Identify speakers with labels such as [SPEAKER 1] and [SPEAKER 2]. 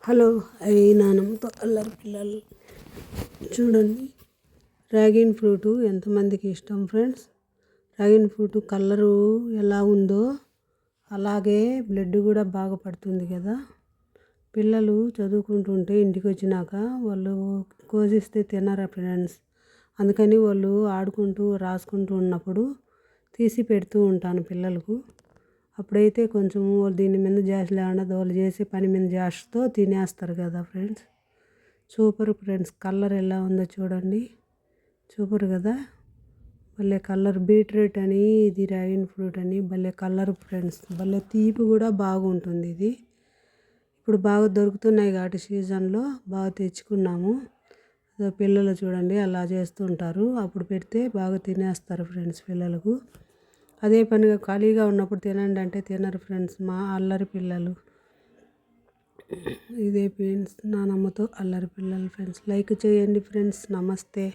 [SPEAKER 1] Hello నానమ్మతో అల్లరి పిల్లలు చూడండి. డ్రాగన్ ఫ్రూట్ ఎంతమందికి ఇష్టం ఫ్రెండ్స్? డ్రాగన్ ఫ్రూట్ కలరు ఎలా ఉందో అలాగే బ్లడ్ కూడా బాగా పడుతుంది కదా. పిల్లలు చదువుకుంటుంటే ఇంటికి వచ్చినాక వాళ్ళు కోసిస్తే తినరా ఫ్రెండ్స్. అందుకని వాళ్ళు ఆడుకుంటూ రాసుకుంటూ ఉన్నప్పుడు తీసి పెడుతూ ఉంటాను పిల్లలకు. అప్పుడైతే కొంచెము దీని మీద జాస్ లేకుండా వాళ్ళు చేసే పని మీద జాస్తో తినేస్తారు కదా ఫ్రెండ్స్. సూపర్ ఫ్రెండ్స్, కలర్ ఎలా ఉందో చూడండి. సూపర్ కదా, భలే కలర్. బీట్రూట్ అని ఇది డ్రాగన్ ఫ్రూట్ అని భలే కలర్ ఫ్రెండ్స్. భలే తీపి కూడా బాగుంటుంది. ఇది ఇప్పుడు బాగా దొరుకుతున్నాయి కాబట్టి సీజన్లో బాగా తెచ్చుకున్నాము. పిల్లలు చూడండి అలా చేస్తుంటారు. అప్పుడు పెడితే బాగా తినేస్తారు ఫ్రెండ్స్ పిల్లలకు. అదే పనిగా ఖాళీగా ఉన్నప్పుడు తినండి అంటే తినరు ఫ్రెండ్స్ మా అల్లరి పిల్లలు. ఇదే ఫ్రెండ్స్ నానమ్మతో అల్లరి పిల్లలు ఫ్రెండ్స్. లైక్ చేయండి ఫ్రెండ్స్. నమస్తే.